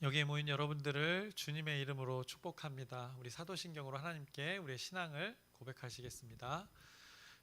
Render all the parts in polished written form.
여기에 모인 여러분들을 주님의 이름으로 축복합니다. 우리 사도신경으로 하나님께 우리의 신앙을 고백하시겠습니다.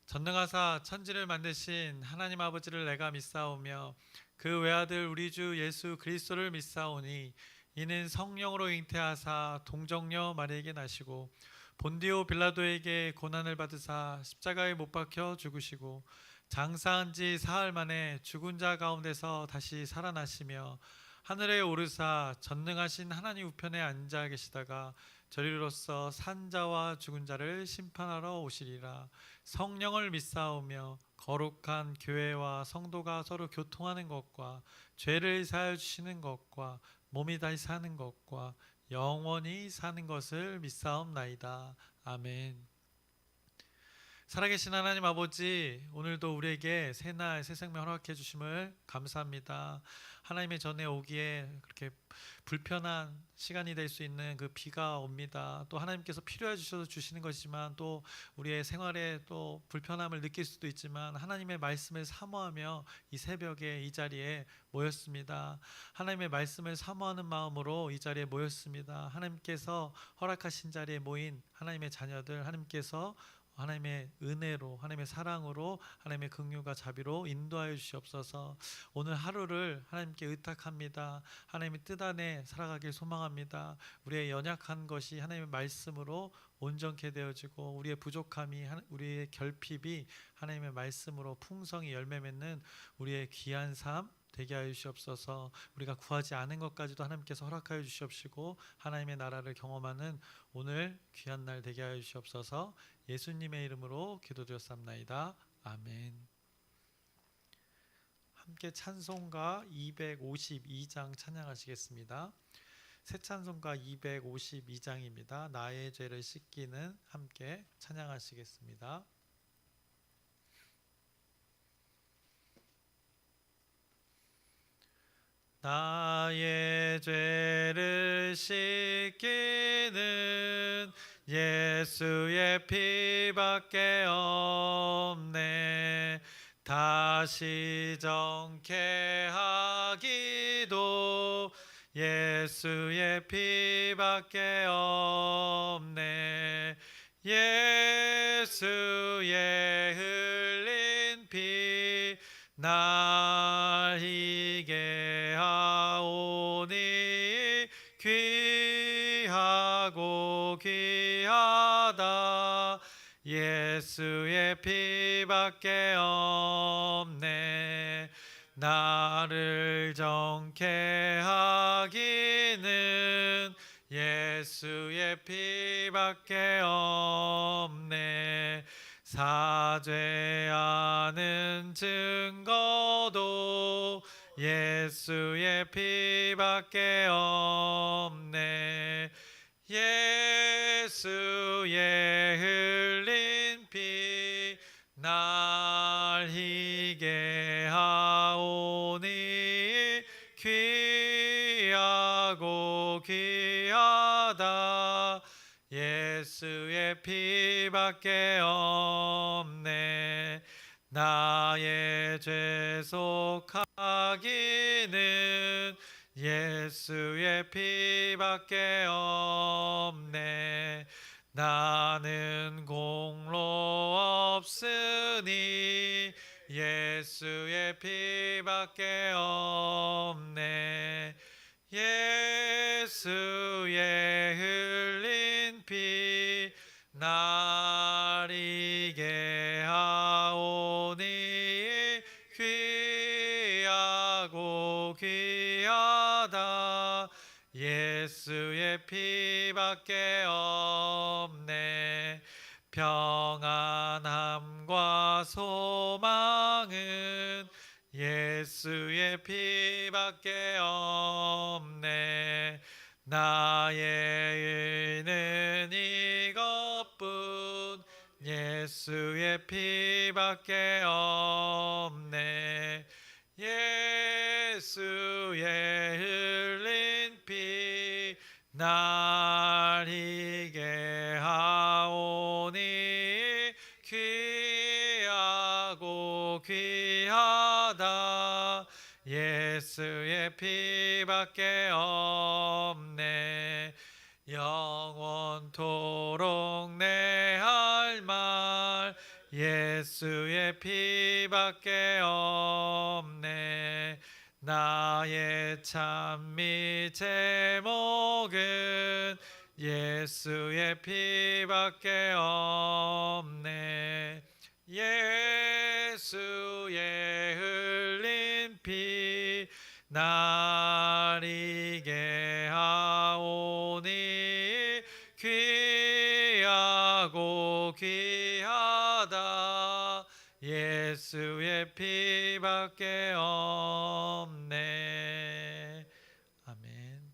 전능하사 천지를 만드신 하나님 아버지를 내가 믿사오며 그 외아들 우리 주 예수 그리스도를 믿사오니 이는 성령으로 잉태하사 동정녀 마리에게 나시고 본디오 빌라도에게 고난을 받으사 십자가에 못 박혀 죽으시고 장사한 지 사흘 만에 죽은 자 가운데서 다시 살아나시며 하늘에 오르사 전능하신 하나님 우편에 앉아 계시다가 저리로서 산 자와 죽은 자를 심판하러 오시리라. 성령을 믿사오며 거룩한 교회와 성도가 서로 교통하는 것과 죄를 사하여 주시는 것과 몸이 다시 사는 것과 영원히 사는 것을 믿사옵나이다. 아멘. 살아계신 하나님 아버지, 오늘도 우리에게 새날 새 생명 허락해 주심을 감사합니다. 하나님의 전에 오기에 그렇게 불편한 시간이 될 수 있는 그 비가 옵니다. 또 하나님께서 필요해 주셔서 주시는 것이지만 또 우리의 생활에 또 불편함을 느낄 수도 있지만 하나님의 말씀을 사모하며 이 새벽에 이 자리에 모였습니다. 하나님의 말씀을 사모하는 마음으로 이 자리에 모였습니다. 하나님께서 허락하신 자리에 모인 하나님의 자녀들, 하나님께서 하나님의 은혜로, 하나님의 사랑으로, 하나님의 긍휼과 자비로 인도하여 주시옵소서. 오늘 하루를 하나님께 의탁합니다. 하나님의 뜻 안에 살아가길 소망합니다. 우리의 연약한 것이 하나님의 말씀으로 온전케 되어지고 우리의 부족함이, 우리의 결핍이 하나님의 말씀으로 풍성히 열매 맺는 우리의 귀한 삶 되게 하여 주시옵소서. 우리가 구하지 않은 것까지도 하나님께서 허락하여 주시옵시고 하나님의 나라를 경험하는 오늘 귀한 날 되게 하여 주시옵소서. 예수님의 이름으로 기도드렸사옵나이다. 아멘. 함께 찬송가 252장 찬양하시겠습니다. 새 찬송가 252장입니다. 나의 죄를 씻기는 함께 찬양하시겠습니다. 나의 죄를 씻기는 예수의 피밖에 없네. 다시 정케하기도 예수의 피밖에 없네. 예수의 흘린 피 날 희게 하오니 귀하고 귀하다. 예수의 피밖에 없네. 나를 정케 하기는 예수의 피밖에 없네. 사죄하는 증거도 예수의 피밖에 없네. 예수의 흘린 피 날 희게 하오니 귀하고 귀하다. 예수의 피밖에 없네. 나의 죄 속하기는 예수의 피밖에 없네. 나는 공로 없으니 예수의 피밖에 없네. 예수의 흘린 피 날 희게 하오니 귀하고 귀하다. 예수의 피밖에 없네. 평안함과 소망은 예수의 피밖에 없네. 나의 의는 이것뿐 예수의 피밖에 없네. 예수의 흘린 피 날 희게 하오니 귀하고 귀하다. 예수의 예수의 피밖에 없네. 영원토록 내 할 말 예수의 피밖에 없네. 나의 찬미 제목은 예수의 피밖에 없네. 예수의 흘린 피 날 이게 하오니 귀하고 귀하다. 예수의 피밖에 없네. 아멘.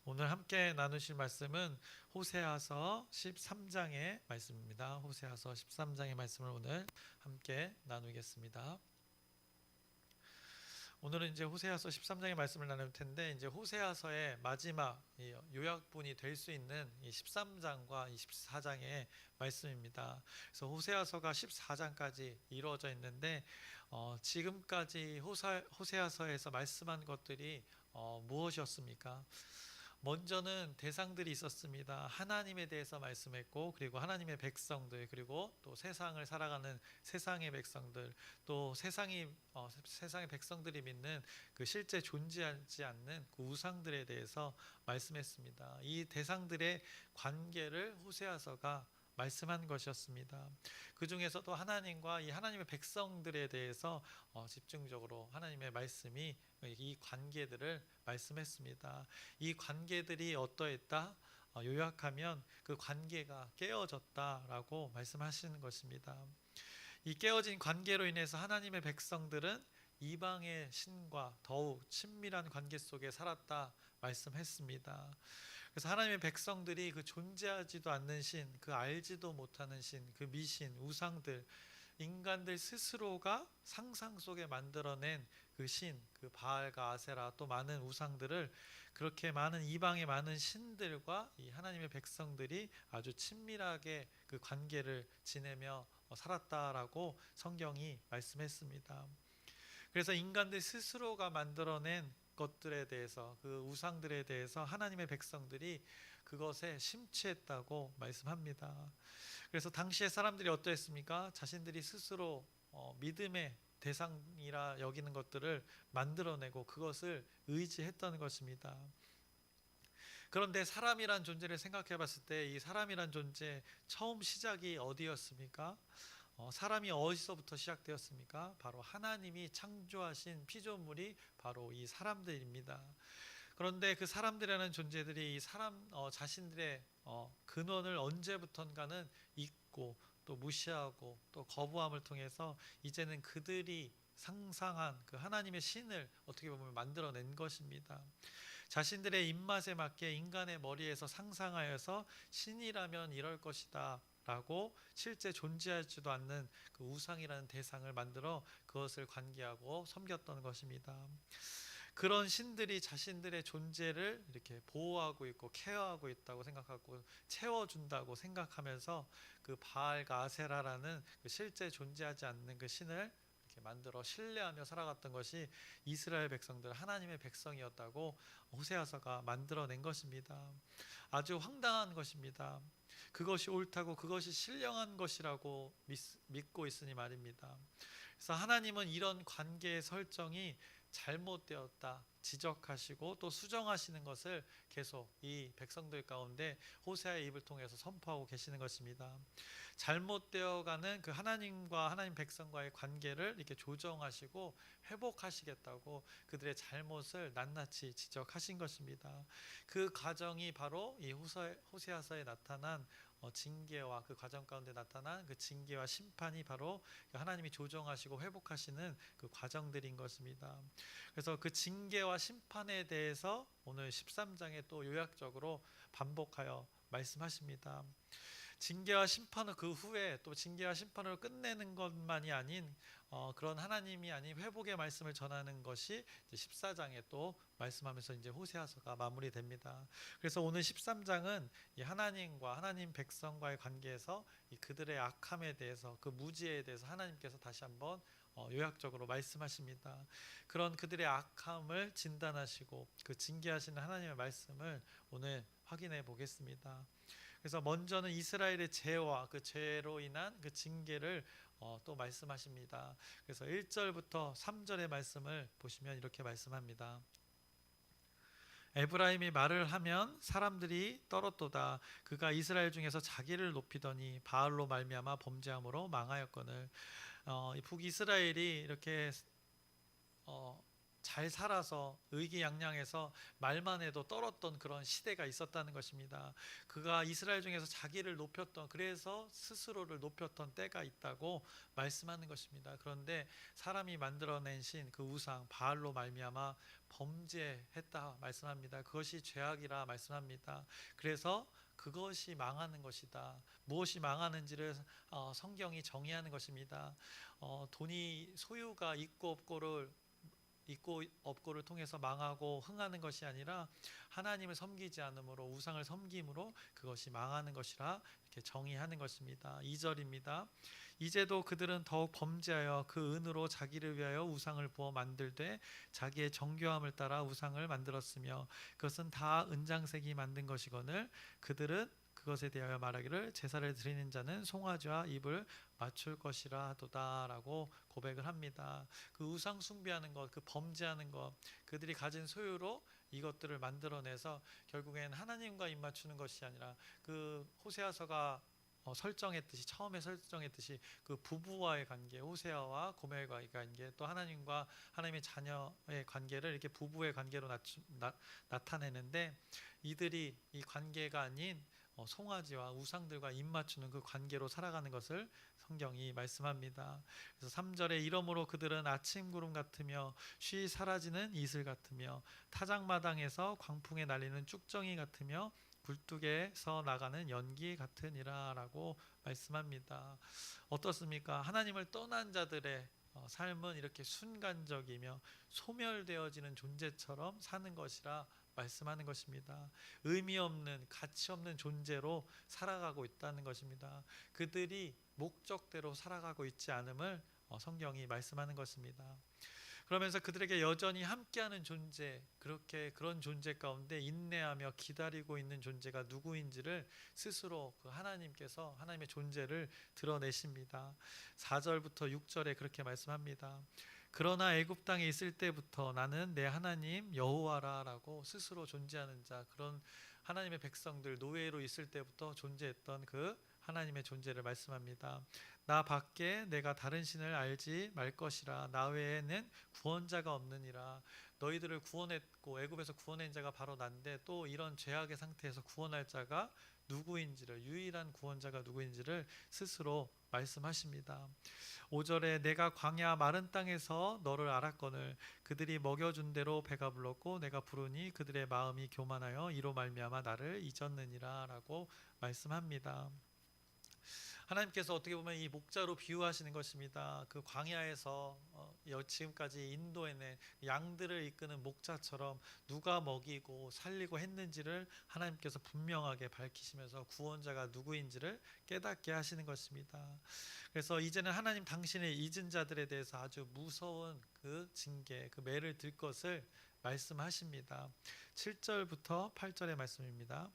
오늘 함께 나누실 말씀은 호세아서 13장의 말씀입니다. 호세아서 13장의 말씀을 오늘 함께 나누겠습니다. 오늘은 이제 호세아서 13장의 말씀을 나눌 텐데, 이제 호세아서의 마지막 요약본이 될 수 있는 이 13장과 24장의 말씀입니다. 그래서 호세아서가 14장까지 이루어져 있는데, 지금까지 호세아서에서 말씀한 것들이 무엇이었습니까? 먼저는 대상들이 있었습니다. 하나님에 대해서 말씀했고, 그리고 하나님의 백성들, 그리고 또 세상을 살아가는 세상의 백성들, 또 세상의 백성들이 믿는 그 실제 존재하지 않는 그 우상들에 대해서 말씀했습니다. 이 대상들의 관계를 호세아서가 말씀한 것이었습니다. 그 중에서도 하나님과 이 하나님의 백성들에 대해서 집중적으로 하나님의 말씀이 이 관계들을 말씀했습니다. 이 관계들이 어떠했다? 요약하면 그 관계가 깨어졌다라고 말씀하시는 것입니다. 이 깨어진 관계로 인해서 하나님의 백성들은 이방의 신과 더욱 친밀한 관계 속에 살았다 말씀했습니다. 그래서 하나님의 백성들이 그 존재하지도 않는 신, 그 알지도 못하는 신, 그 미신, 우상들, 인간들 스스로가 상상 속에 만들어낸 그 신, 그 바알과 아세라, 또 많은 우상들을, 그렇게 많은 이방의 많은 신들과 이 하나님의 백성들이 아주 친밀하게 그 관계를 지내며 살았다라고 성경이 말씀했습니다. 그래서 인간들 스스로가 만들어낸 것들에 대해서, 그 우상들에 대해서 하나님의 백성들이 그것에 심취했다고 말씀합니다. 그래서 당시의 사람들이 어떠했습니까? 자신들이 스스로 믿음의 대상이라 여기는 것들을 만들어내고 그것을 의지했던 것입니다. 그런데 사람이란 존재를 생각해 봤을 때 이 사람이란 존재 처음 시작이 어디였습니까? 사람이 어디서부터 시작되었습니까? 바로 하나님이 창조하신 피조물이 바로 이 사람들입니다. 그런데 그 사람들이라는 존재들이 이 사람 자신들의 근원을 언제부턴가는 잊고 또 무시하고 또 거부함을 통해서 이제는 그들이 상상한 그 하나님의 신을 어떻게 보면 만들어낸 것입니다. 자신들의 입맛에 맞게 인간의 머리에서 상상하여서 신이라면 이럴 것이다 라고 실제 존재하지도 않는 그 우상이라는 대상을 만들어 그것을 관계하고 섬겼던 것입니다. 그런 신들이 자신들의 존재를 이렇게 보호하고 있고 케어하고 있다고 생각하고 채워준다고 생각하면서 그 바알과 아세라라는 그 실제 존재하지 않는 그 신을 이렇게 만들어 신뢰하며 살아갔던 것이 이스라엘 백성들, 하나님의 백성이었다고 호세아서가 만들어낸 것입니다. 아주 황당한 것입니다. 그것이 옳다고, 그것이 신령한 것이라고 믿고 있으니 말입니다. 그래서 하나님은 이런 관계의 설정이 잘못되었다 지적하시고 또 수정하시는 것을 계속 이 백성들 가운데 호세아의 입을 통해서 선포하고 계시는 것입니다. 잘못되어가는 그 하나님과 하나님 백성과의 관계를 이렇게 조정하시고 회복하시겠다고 그들의 잘못을 낱낱이 지적하신 것입니다. 그 과정이 바로 이 호세아서에 나타난 징계와 그 과정 가운데 나타난 그 징계와 심판이 바로 하나님이 조정하시고 회복하시는 그 과정들인 것입니다. 그래서 그 징계와 심판에 대해서 오늘 13장에 또 요약적으로 반복하여 말씀하십니다. 징계와 심판은 그 후에 또 징계와 심판으로 끝내는 것만이 아닌 그런 하나님이 아닌 회복의 말씀을 전하는 것이 14장에 또 말씀하면서 이제 호세아서가 마무리됩니다. 그래서 오늘 13장은 이 하나님과 하나님 백성과의 관계에서 이 그들의 악함에 대해서, 그 무지에 대해서 하나님께서 다시 한번 요약적으로 말씀하십니다. 그런 그들의 악함을 진단하시고 그 징계하시는 하나님의 말씀을 오늘 확인해 보겠습니다. 그래서 먼저는 이스라엘의 죄와 그 죄로 인한 그 징계를 또 말씀하십니다. 그래서 1절부터 3절의 말씀을 보시면 이렇게 말씀합니다. 에브라임이 말을 하면 사람들이 떨었도다. 그가 이스라엘 중에서 자기를 높이더니 바알로 말미암아 범죄함으로 망하였거늘. 이 북이스라엘이 이렇게 잘 살아서 의기양양해서 말만 해도 떨었던 그런 시대가 있었다는 것입니다. 그가 이스라엘 중에서 자기를 높였던, 그래서 스스로를 높였던 때가 있다고 말씀하는 것입니다. 그런데 사람이 만들어낸 신 그 우상 바알로 말미암아 범죄했다 말씀합니다. 그것이 죄악이라 말씀합니다. 그래서 그것이 망하는 것이다. 무엇이 망하는지를 성경이 정의하는 것입니다. 돈이 소유가 있고 없고를 통해서 망하고 흥하는 것이 아니라 하나님을 섬기지 않으므로 우상을 섬김으로 그것이 망하는 것이라 이렇게 정의하는 것입니다. 2절입니다. 이제도 그들은 더욱 범죄하여 그 은으로 자기를 위하여 우상을 부어 만들되 자기의 정교함을 따라 우상을 만들었으며 그것은 다 은장색이 만든 것이거늘 그들은 그것에 대하여 말하기를 제사를 드리는 자는 송아지와 입을 맞출 것이라 하도다라고 고백을 합니다. 그 우상 숭배하는 것, 그 범죄하는 것, 그들이 가진 소유로 이것들을 만들어내서 결국엔 하나님과 입 맞추는 것이 아니라 그 호세아서가 설정했듯이 처음에 설정했듯이 그 부부와의 관계, 호세아와 고멜과의 관계, 또 하나님과 하나님의 자녀의 관계를 이렇게 부부의 관계로 나타내는데 이들이 이 관계가 아닌 송아지와 우상들과 입 맞추는 그 관계로 살아가는 것을 성경이 말씀합니다. 그래서 3절에 이러므로 그들은 아침 구름 같으며 쉬 사라지는 이슬 같으며 타작마당에서 광풍에 날리는 쭉정이 같으며 굴뚝에서 나가는 연기 같으니라 라고 말씀합니다. 어떻습니까? 하나님을 떠난 자들의 삶은 이렇게 순간적이며 소멸되어지는 존재처럼 사는 것이라 말씀하는 것입니다. 의미 없는 가치 없는 존재로 살아가고 있다는 것입니다. 그들이 목적대로 살아가고 있지 않음을 성경이 말씀하는 것입니다. 그러면서 그들에게 여전히 함께하는 존재, 그런 존재 가운데 인내하며 기다리고 있는 존재가 누구인지를 스스로 그 하나님께서 하나님의 존재를 드러내십니다. 4절부터 6절에 그렇게 말씀합니다. 그러나 애굽 땅에 있을 때부터 나는 내 하나님 여호와라라고 스스로 존재하는 자, 그런 하나님의 백성들 노예로 있을 때부터 존재했던 그 하나님의 존재를 말씀합니다. 나 밖에 내가 다른 신을 알지 말 것이라. 나 외에는 구원자가 없느니라. 너희들을 구원했고 애굽에서 구원한 자가 바로 난데 또 이런 죄악의 상태에서 구원할 자가 누구인지를, 유일한 구원자가 누구인지를 스스로 말씀하십니다. 5절에 내가 광야 마른 땅에서 너를 알았거늘 그들이 먹여준 대로 배가 불렀고 내가 부르니 그들의 마음이 교만하여 이로 말미암아 나를 잊었느니라 라고 말씀합니다. 하나님께서 어떻게 보면 이 목자로 비유하시는 것입니다. 그 광야에서 지금까지 인도해낸 양들을 이끄는 목자처럼 누가 먹이고 살리고 했는지를 하나님께서 분명하게 밝히시면서 구원자가 누구인지를 깨닫게 하시는 것입니다. 그래서 이제는 하나님 당신의 잊은 자들에 대해서 아주 무서운 그 징계, 그 매를 들 것을 말씀하십니다. 7절부터 8절의 말씀입니다.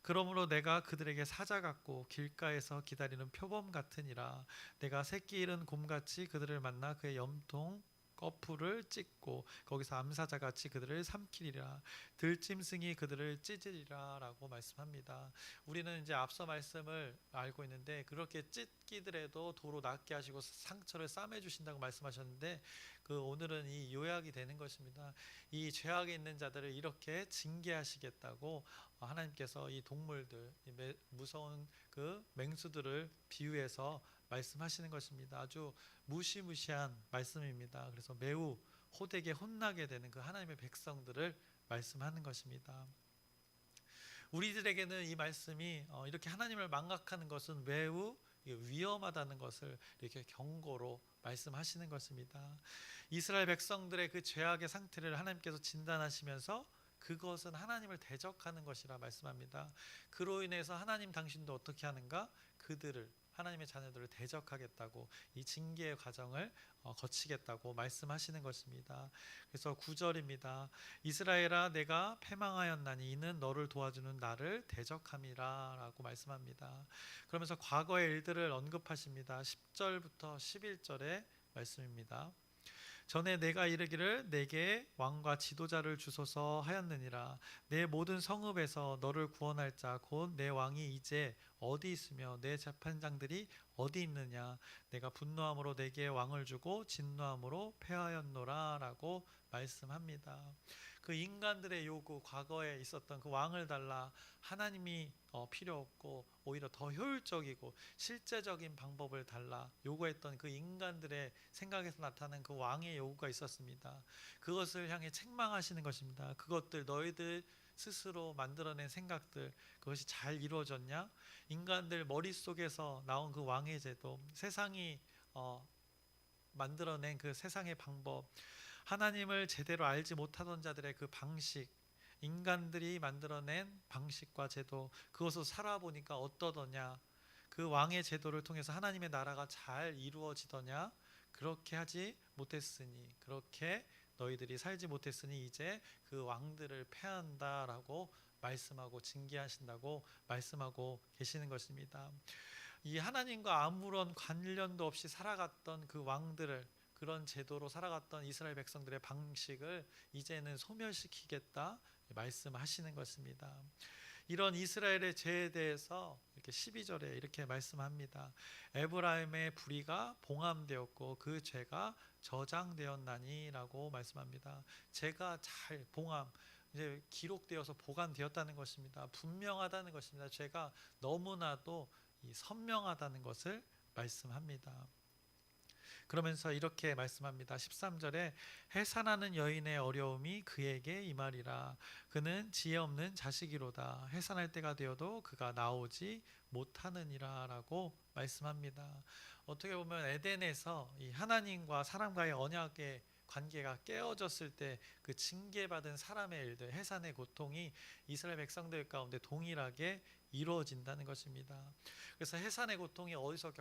그러므로 내가 그들에게 사자 같고 길가에서 기다리는 표범 같으니라. 내가 새끼 잃은 곰같이 그들을 만나 그의 염통 거풀을 찢고 거기서 암사자같이 그들을 삼키리라. 들짐승이 그들을 찢으리라 라고 말씀합니다. 우리는 이제 앞서 말씀을 알고 있는데 그렇게 찢기더라도 도로 낫게 하시고 상처를 싸매 주신다고 말씀하셨는데 그 오늘은 이 요약이 되는 것입니다. 이 죄악에 있는 자들을 이렇게 징계하시겠다고 하나님께서 이 동물들, 이 무서운 그 맹수들을 비유해서 말씀하시는 것입니다. 아주 무시무시한 말씀입니다. 그래서 매우 호되게 혼나게 되는 그 하나님의 백성들을 말씀하는 것입니다. 우리들에게는 이 말씀이 이렇게 하나님을 망각하는 것은 매우 위험하다는 것을 이렇게 경고로 말씀하시는 것입니다. 이스라엘 백성들의 그 죄악의 상태를 하나님께서 진단하시면서 그것은 하나님을 대적하는 것이라 말씀합니다. 그로 인해서 하나님 당신도 어떻게 하는가? 그들을 하나님의 자녀들을 대적하겠다고 이 징계의 과정을 거치겠다고 말씀하시는 것입니다. 그래서 9절입니다. 이스라엘아 내가 패망하였나니 이는 너를 도와주는 나를 대적함이라 라고 말씀합니다. 그러면서 과거의 일들을 언급하십니다. 10절부터 11절의 말씀입니다. 전에 내가 이르기를 내게 왕과 지도자를 주소서 하였느니라. 내 모든 성읍에서 너를 구원할 자 곧 내 왕이 이제 어디 있으며 내 재판장들이 어디 있느냐. 내가 분노함으로 내게 왕을 주고 진노함으로 패하였노라 라고 말씀합니다. 그 인간들의 요구, 과거에 있었던 그 왕을 달라, 하나님이 필요 없고 오히려 더 효율적이고 실제적인 방법을 달라 요구했던 그 인간들의 생각에서 나타나는 그 왕의 요구가 있었습니다. 그것을 향해 책망하시는 것입니다. 그것들 너희들 스스로 만들어낸 생각들, 그것이 잘 이루어졌냐? 인간들 머릿속에서 나온 그 왕의 제도, 세상이 만들어낸 그 세상의 방법, 하나님을 제대로 알지 못하던 자들의 그 방식, 인간들이 만들어낸 방식과 제도, 그것을 살아보니까 어떠더냐? 그 왕의 제도를 통해서 하나님의 나라가 잘 이루어지더냐? 그렇게 하지 못했으니, 그렇게 너희들이 살지 못했으니 이제 그 왕들을 패한다라고 말씀하고 징계하신다고 말씀하고 계시는 것입니다. 이 하나님과 아무런 관련도 없이 살아갔던 그 왕들을, 그런 제도로 살아갔던 이스라엘 백성들의 방식을 이제는 소멸시키겠다 말씀하시는 것입니다. 이런 이스라엘의 죄에 대해서 이렇게 12절에 이렇게 말씀합니다. 에브라임의 불의가 봉함되었고 그 죄가 저장되었나니라고 말씀합니다. 죄가 잘 봉함, 이제 기록되어서 보관되었다는 것입니다. 분명하다는 것입니다. 죄가 너무나도 선명하다는 것을 말씀합니다. 그러면서 이렇게 말씀합니다. 13절에 해산하는 여인의 어려움이 그에게 임하리라. 그는 지혜 없는 자식이로다. 해산할 때가 되어도 그가 나오지 못하느니라 라고 말씀합니다. 어떻게 보면 에덴에서 이 하나님과 사람과의 언약의 관계가 깨어졌을 때 그 징계받은 사람의 일들, 해산의 고통이 이스라엘 백성들 가운데 동일하게 이루어진다는 것입니다. 그래서 해산의 고통이 어디서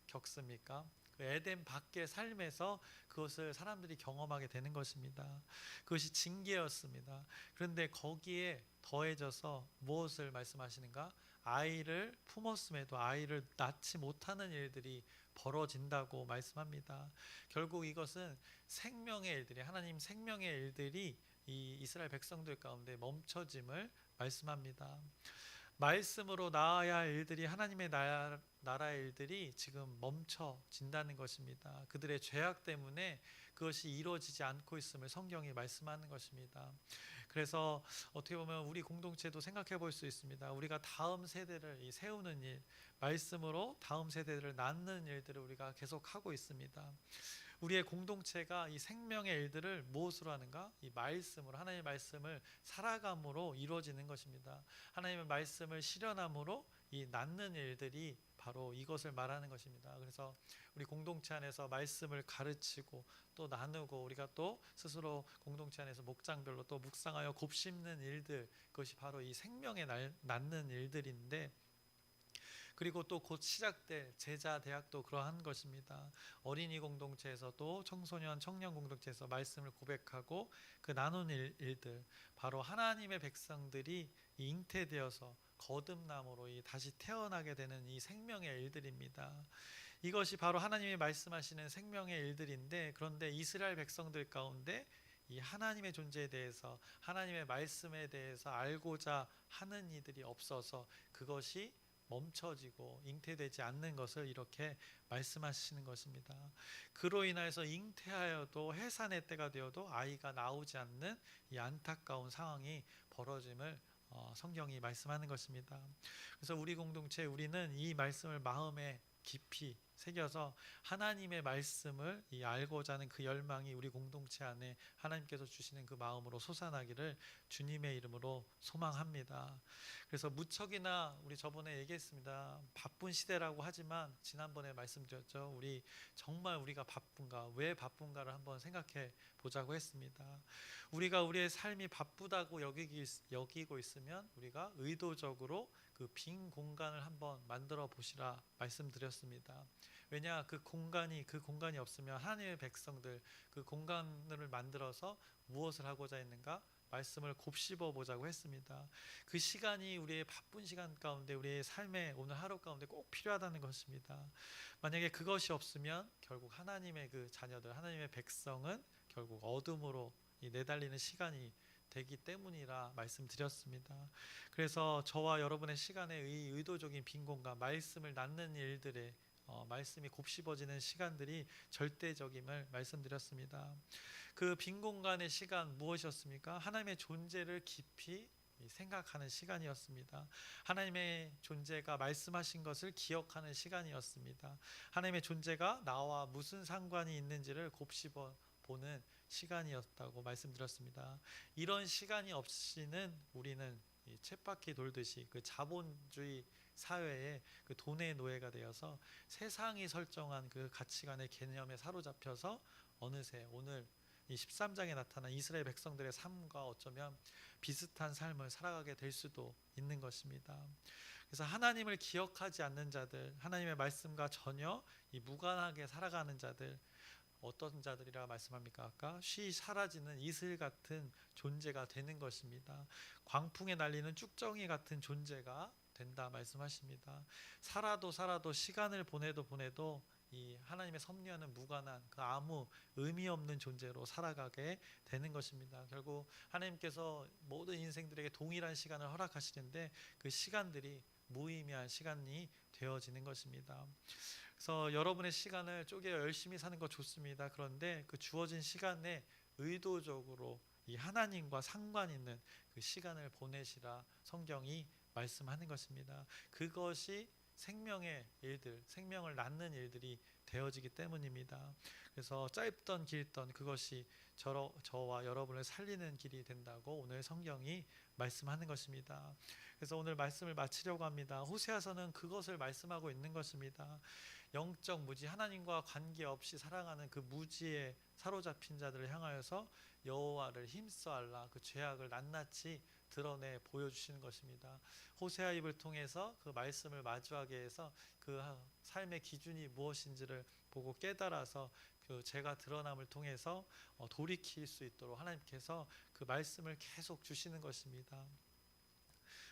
겪습니까? 그 에덴 밖의 삶에서 그것을 사람들이 경험하게 되는 것입니다. 그것이 징계였습니다. 그런데 거기에 더해져서 무엇을 말씀하시는가? 아이를 품었음에도 아이를 낳지 못하는 일들이 벌어진다고 말씀합니다. 결국 이것은 생명의 일들이, 하나님 생명의 일들이 이 이스라엘 백성들 가운데 멈춰짐을 말씀합니다. 말씀으로 나아야 할 일들이, 하나님의 나라의 일들이 지금 멈춰진다는 것입니다. 그들의 죄악 때문에 그것이 이루어지지 않고 있음을 성경이 말씀하는 것입니다. 그래서 어떻게 보면 우리 공동체도 생각해 볼 수 있습니다. 우리가 다음 세대를 세우는 일, 말씀으로 다음 세대를 낳는 일들을 우리가 계속 하고 있습니다. 우리의 공동체가 이 생명의 일들을 무엇으로 하는가? 이 말씀으로, 하나님의 말씀을 살아감으로 이루어지는 것입니다. 하나님의 말씀을 실현함으로 이 낳는 일들이 바로 이것을 말하는 것입니다. 그래서 우리 공동체 안에서 말씀을 가르치고 또 나누고, 우리가 또 스스로 공동체 안에서 목장별로 또 묵상하여 곱씹는 일들, 그것이 바로 이 생명의 낳는 일들인데, 그리고 또 곧 시작될 제자 대학도 그러한 것입니다. 어린이 공동체에서도 청소년 청년 공동체에서 말씀을 고백하고 그 나눈 일들, 바로 하나님의 백성들이 잉태되어서 거듭남으로 다시 태어나게 되는 이 생명의 일들입니다. 이것이 바로 하나님이 말씀하시는 생명의 일들인데, 그런데 이스라엘 백성들 가운데 이 하나님의 존재에 대해서, 하나님의 말씀에 대해서 알고자 하는 이들이 없어서 그것이 멈춰지고 잉태되지 않는 것을 이렇게 말씀하시는 것입니다. 그로 인하여서 잉태하여도 해산의 때가 되어도 아이가 나오지 않는 이 안타까운 상황이 벌어짐을 성경이 말씀하는 것입니다. 그래서 우리 공동체, 우리는 이 말씀을 마음에 깊이 새겨서 하나님의 말씀을 이 알고자 하는 그 열망이 우리 공동체 안에 하나님께서 주시는 그 마음으로 솟아나기를 주님의 이름으로 소망합니다. 그래서 무척이나 우리 저번에 얘기했습니다. 바쁜 시대라고 하지만 지난번에 말씀드렸죠. 우리 정말 우리가 바쁜가, 왜 바쁜가를 한번 생각해 보자고 했습니다. 우리가 우리의 삶이 바쁘다고 여기고 있으면 우리가 의도적으로 그 빈 공간을 한번 만들어 보시라 말씀드렸습니다. 왜냐, 그 공간이 없으면 하나님의 백성들 그 공간을 만들어서 무엇을 하고자 했는가? 말씀을 곱씹어 보자고 했습니다. 그 시간이 우리의 바쁜 시간 가운데 우리의 삶의 오늘 하루 가운데 꼭 필요하다는 것입니다. 만약에 그것이 없으면 결국 하나님의 그 자녀들, 하나님의 백성은 결국 어둠으로 내달리는 시간이 되기 때문이라 말씀드렸습니다. 그래서 저와 여러분의 시간에 의도적인 빈 공간, 말씀을 낳는 일들에 말씀이 곱씹어지는 시간들이 절대적임을 말씀드렸습니다. 그 빈 공간의 시간 무엇이었습니까? 하나님의 존재를 깊이 생각하는 시간이었습니다. 하나님의 존재가 말씀하신 것을 기억하는 시간이었습니다. 하나님의 존재가 나와 무슨 상관이 있는지를 곱씹어 보는 시간이었다고 말씀드렸습니다. 이런 시간이 없이는 우리는 쳇바퀴 돌듯이 그 자본주의 사회에 그 돈의 노예가 되어서 세상이 설정한 그 가치관의 개념에 사로잡혀서 어느새 오늘 이 13장에 나타난 이스라엘 백성들의 삶과 어쩌면 비슷한 삶을 살아가게 될 수도 있는 것입니다. 그래서 하나님을 기억하지 않는 자들, 하나님의 말씀과 전혀 무관하게 살아가는 자들, 어떤 자들이라 말씀합니까? 아까 쉬 사라지는 이슬 같은 존재가 되는 것입니다. 광풍에 날리는 쭉정이 같은 존재가 된다 말씀하십니다. 살아도 시간을 보내도 이 하나님의 섭리와는 무관한 그 아무 의미 없는 존재로 살아가게 되는 것입니다. 결국 하나님께서 모든 인생들에게 동일한 시간을 허락하시는데 그 시간들이 무의미한 시간이 되어지는 것입니다. 그래서 여러분의 시간을 쪼개 열심히 사는 거 좋습니다. 그런데 그 주어진 시간에 의도적으로 이 하나님과 상관 있는 그 시간을 보내시라 성경이 말씀하는 것입니다. 그것이 생명의 일들, 생명을 낳는 일들이 되어지기 때문입니다. 그래서 짧던 길던 그것이 저와 여러분을 살리는 길이 된다고 오늘 성경이 말씀하는 것입니다. 그래서 오늘 말씀을 마치려고 합니다. 호세아서는 그것을 말씀하고 있는 것입니다. 영적 무지, 하나님과 관계없이 살아가는 그 무지에 사로잡힌 자들을 향하여서 여호와를 힘써알라, 그 죄악을 낱낱이 드러내 보여주시는 것입니다. 호세아 입을 통해서 그 말씀을 마주하게 해서 그 삶의 기준이 무엇인지를 보고 깨달아서 그 죄가 드러남을 통해서 돌이킬 수 있도록 하나님께서 그 말씀을 계속 주시는 것입니다.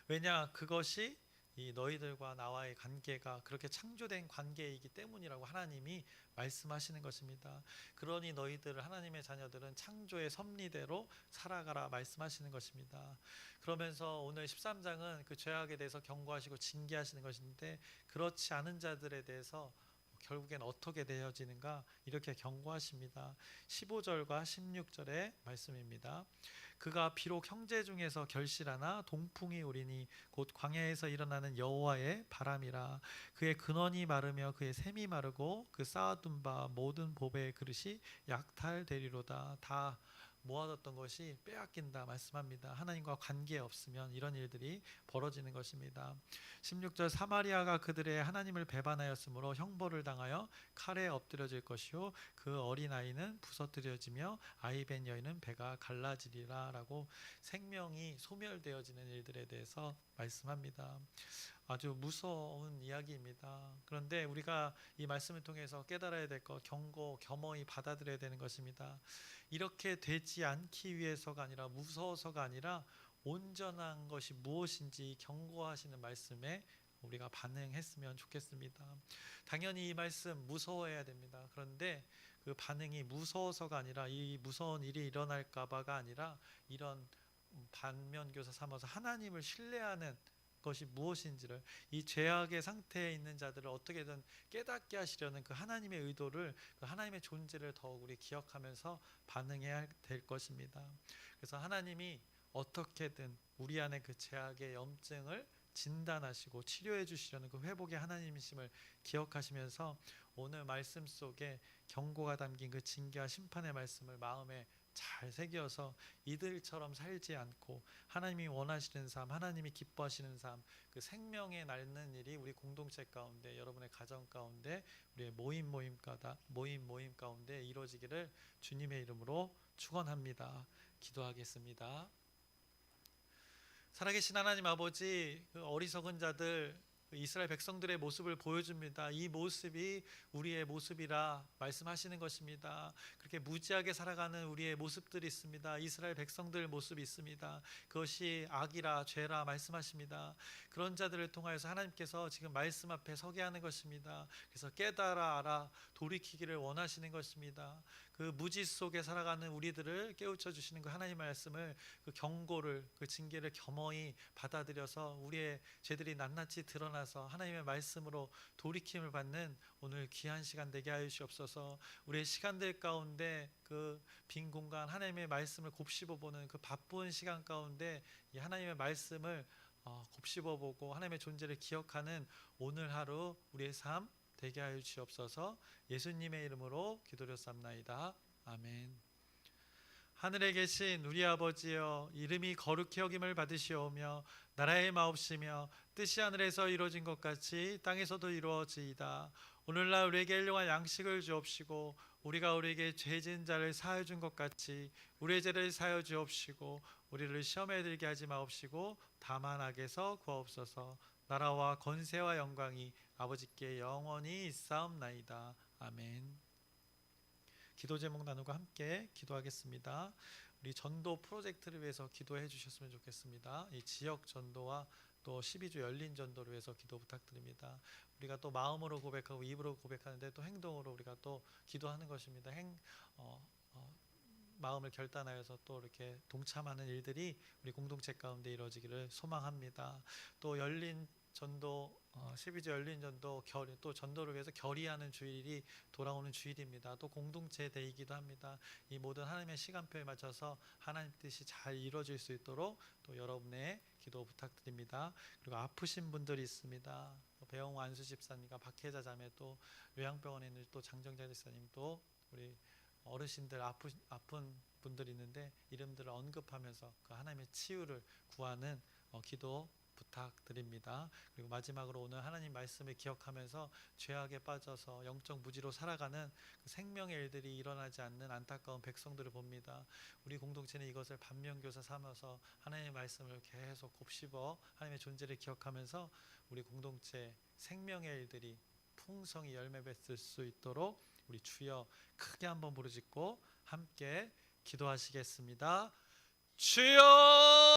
왜냐, 그것이 이 너희들과 나와의 관계가 그렇게 창조된 관계이기 때문이라고 하나님이 말씀하시는 것입니다. 그러니 너희들 하나님의 자녀들은 창조의 섭리대로 살아가라 말씀하시는 것입니다. 그러면서 오늘 13장은 그 죄악에 대해서 경고하시고 징계하시는 것인데 그렇지 않은 자들에 대해서 결국엔 어떻게 되어지는가 이렇게 경고하십니다. 15절과 16절의 말씀입니다. 그가 비록 형제 중에서 결실하나 동풍이 오리니 곧 광야에서 일어나는 여호와의 바람이라. 그의 근원이 마르며 그의 샘이 마르고 그 쌓아둔 바 모든 보배의 그릇이 약탈되리로다. 다 모아뒀던 것이 빼앗긴다 말씀합니다. 하나님과 관계 없으면 이런 일들이 벌어지는 것입니다. 16절 사마리아가 그들의 하나님을 배반하였으므로 형벌을 당하여 칼에 엎드려질 것이요 그 어린아이는 부서뜨려지며 아이벤 여인은 배가 갈라지리라 라고 생명이 소멸되어지는 일들에 대해서 말씀합니다. 아주 무서운 이야기입니다. 그런데 우리가 이 말씀을 통해서 깨달아야 될 것, 경고, 겸허히 받아들여야 되는 것입니다. 이렇게 되지 않기 위해서가 아니라 무서워서가 아니라 온전한 것이 무엇인지 경고하시는 말씀에 우리가 반응했으면 좋겠습니다. 당연히 이 말씀 무서워해야 됩니다. 그런데 그 반응이 무서워서가 아니라 이 무서운 일이 일어날까 봐가 아니라 이런 반면교사 삼아서 하나님을 신뢰하는 것이 무엇인지를, 이 죄악의 상태에 있는 자들을 어떻게든 깨닫게 하시려는 그 하나님의 의도를, 그 하나님의 존재를 더욱 우리 기억하면서 반응해야 될 것입니다. 그래서 하나님이 어떻게든 우리 안에 그 죄악의 염증을 진단하시고 치료해 주시려는 그 회복의 하나님이심을 기억하시면서 오늘 말씀 속에 경고가 담긴 그 징계와 심판의 말씀을 마음에 잘 새겨서 이들처럼 살지 않고 하나님이 원하시는 삶, 하나님이 기뻐하시는 삶, 그 생명에 날는 일이 우리 공동체 가운데, 여러분의 가정 가운데, 우리의 모임 가운데 이루어지기를 주님의 이름으로 축원합니다. 기도하겠습니다. 살아계신 하나님 아버지, 그 어리석은 자들, 그 이스라엘 백성들의 모습을 보여줍니다. 이 모습이 우리의 모습이라 말씀하시는 것입니다. 그렇게 무지하게 살아가는 우리의 모습들이 있습니다. 이스라엘 백성들 모습이 있습니다. 그것이 악이라 죄라 말씀하십니다. 그런 자들을 통하여서 하나님께서 지금 말씀 앞에 서게 하는 것입니다. 그래서 깨달아 알아 돌이키기를 원하시는 것입니다. 그 무지 속에 살아가는 우리들을 깨우쳐 주시는 그 하나님의 말씀을, 그 경고를, 그 징계를 겸허히 받아들여서 우리의 죄들이 낱낱이 드러나서 하나님의 말씀으로 돌이킴을 받는 오늘 귀한 시간 되게 하여 주옵소서. 우리의 시간들 가운데 그 빈 공간, 하나님의 말씀을 곱씹어 보는 그 바쁜 시간 가운데 이 하나님의 말씀을 곱씹어 보고 하나님의 존재를 기억하는 오늘 하루 우리의 삶 되게 하여 주옵소서. 예수님의 이름으로 기도드렸사옵나이다. 아멘. 하늘에 계신 우리 아버지여, 이름이 거룩히 여김을 받으시오며 나라의 마옵시며 뜻이 하늘에서 이루어진 것 같이 땅에서도 이루어지이다. 오늘날 우리에게 일용할 양식을 주옵시고 우리가 우리에게 죄 지은 자를 사하여 준 것 같이 우리의 죄를 사하여 주옵시고 우리를 시험에 들게 하지 마옵시고 다만 악에서 구하옵소서. 나라와 권세와 영광이 아버지께 영원히 있사옵나이다. 아멘. 기도 제목 나누고 함께 기도하겠습니다. 우리 전도 프로젝트를 위해서 기도해 주셨으면 좋겠습니다. 이 지역 전도와 또 12주 열린 전도를 위해서 기도 부탁드립니다. 우리가 또 마음으로 고백하고 입으로 고백하는데 또 행동으로 우리가 또 기도하는 것입니다. 마음을 결단하여서 또 이렇게 동참하는 일들이 우리 공동체 가운데 이루어지기를 소망합니다. 또 열린 전도 12주 열린 전도 또 전도를 위해서 결의하는 주일이 돌아오는 주일입니다. 또 공동체 데이기도 합니다. 이 모든 하나님의 시간표에 맞춰서 하나님 뜻이 잘 이루어질 수 있도록 또 여러분의 기도 부탁드립니다. 그리고 아프신 분들이 있습니다. 배영호 안수 집사님과 박혜자 자매, 또 요양병원에 있는 또 장정자 집사님, 또 우리 어르신들 아픈 분들이 있는데 이름들을 언급하면서 그 하나님의 치유를 구하는 기도 부탁드립니다. 그리고 마지막으로 오늘 하나님 말씀을 기억하면서 죄악에 빠져서 영적 무지로 살아가는 그 생명의 일들이 일어나지 않는 안타까운 백성들을 봅니다. 우리 공동체는 이것을 반면교사 삼아서 하나님의 말씀을 계속 곱씹어 하나님의 존재를 기억하면서 우리 공동체 생명의 일들이 풍성히 열매 맺을 수 있도록 우리 주여 크게 한번 부르짖고 함께 기도하시겠습니다. 주여!